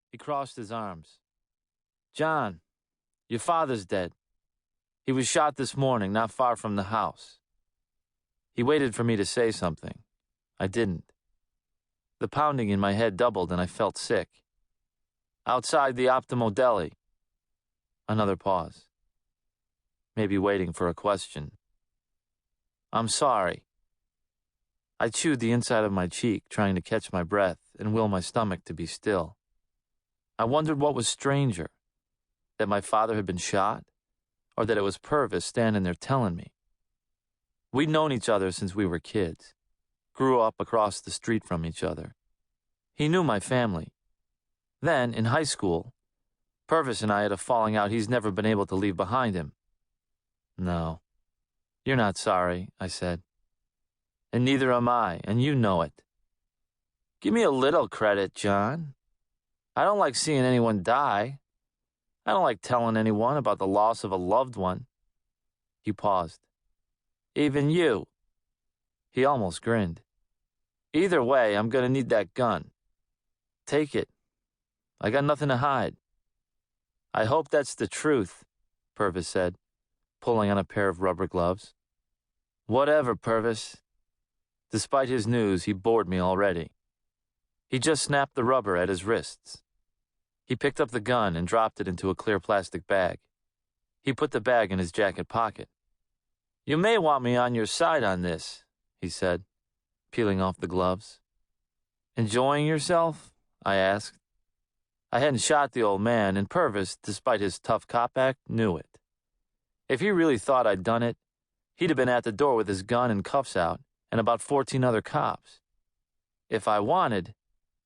He crossed his arms. "John, your father's dead. He was shot this morning, not far from the house." He waited for me to say something. I didn't. The pounding in my head doubled and I felt sick. "Outside the Optimal Deli." Another pause. Maybe waiting for a question. "I'm sorry." I chewed the inside of my cheek, trying to catch my breath and will my stomach to be still. I wondered what was stranger, that my father had been shot, or that it was Purvis standing there telling me. We'd known each other since we were kids, grew up across the street from each other. He knew my family. Then, in high school, Purvis and I had a falling out he's never been able to leave behind him. "No, you're not sorry," I said. "And neither am I, and you know it." "Give me a little credit, John. I don't like seeing anyone die. I don't like telling anyone about the loss of a loved one." He paused. "Even you." He almost grinned. "Either way, I'm going to need that gun. Take it. I got nothing to hide." "I hope that's the truth," Purvis said, pulling on a pair of rubber gloves. "Whatever, Purvis." Despite his news, he bored me already. He just snapped the rubber at his wrists. He picked up the gun and dropped it into a clear plastic bag. He put the bag in his jacket pocket. "You may want me on your side on this," he said, peeling off the gloves. "Enjoying yourself?" I asked. I hadn't shot the old man, and Purvis, despite his tough cop act, knew it. If he really thought I'd done it, he'd have been at the door with his gun and cuffs out, and about 14 other cops. If I wanted,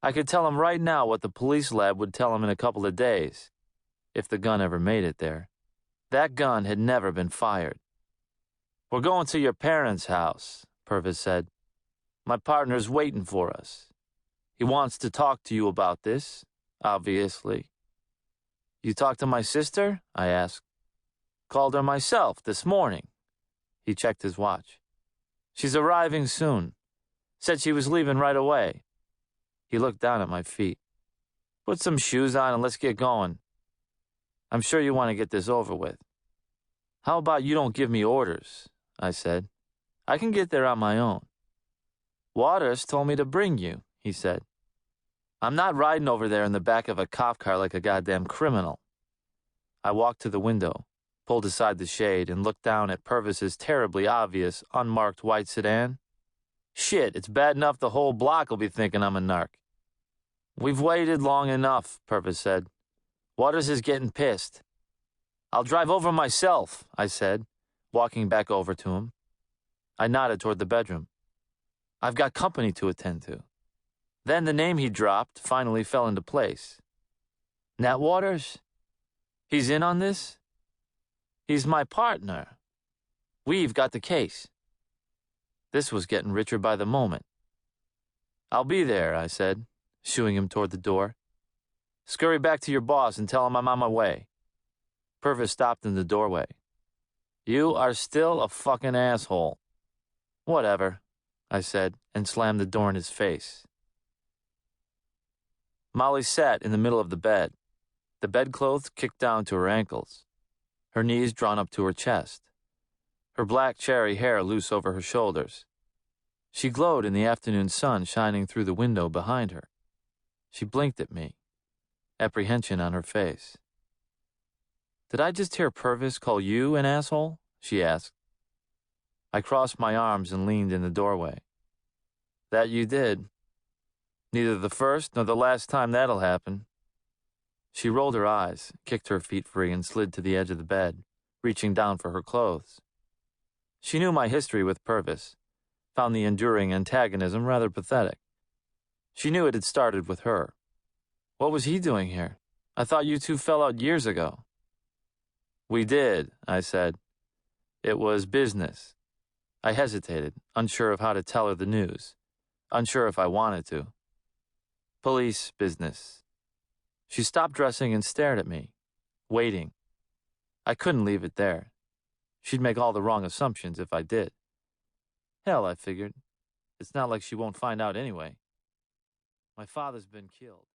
I could tell him right now what the police lab would tell him in a couple of days, if the gun ever made it there. That gun had never been fired. "We're going to your parents' house," Purvis said. "My partner's waiting for us. He wants to talk to you about this, obviously." "You talked to my sister?" I asked. "Called her myself this morning." He checked his watch. "She's arriving soon. Said she was leaving right away." He looked down at my feet. "Put some shoes on and let's get going. I'm sure you want to get this over with." "How about you don't give me orders?" I said. "I can get there on my own." "Waters told me to bring you," he said. "I'm not riding over there in the back of a cop car like a goddamn criminal." I walked to the window, pulled aside the shade, and looked down at Purvis's terribly obvious, unmarked white sedan. Shit, it's bad enough the whole block will be thinking I'm a narc. "We've waited long enough," Purvis said. "Waters is getting pissed." "I'll drive over myself," I said, walking back over to him. I nodded toward the bedroom. "I've got company to attend to." Then the name he dropped finally fell into place. "Nat Waters? He's in on this?" "He's my partner. We've got the case." This was getting richer by the moment. "I'll be there," I said, shooing him toward the door. "Scurry back to your boss and tell him I'm on my way." Purvis stopped in the doorway. "You are still a fucking asshole." "Whatever," I said, and slammed the door in his face. Molly sat in the middle of the bed, the bedclothes kicked down to her ankles, her knees drawn up to her chest, her black cherry hair loose over her shoulders. She glowed in the afternoon sun shining through the window behind her. She blinked at me, apprehension on her face. "Did I just hear Purvis call you an asshole?" she asked. I crossed my arms and leaned in the doorway. "That you did. Neither the first nor the last time that'll happen." She rolled her eyes, kicked her feet free, and slid to the edge of the bed, reaching down for her clothes. She knew my history with Purvis, found the enduring antagonism rather pathetic. She knew it had started with her. "What was he doing here? I thought you two fell out years ago." "We did," I said. "It was business." I hesitated, unsure of how to tell her the news, unsure if I wanted to. "Police business." She stopped dressing and stared at me, waiting. I couldn't leave it there. She'd make all the wrong assumptions if I did. Hell, I figured. It's not like she won't find out anyway. My father's been killed.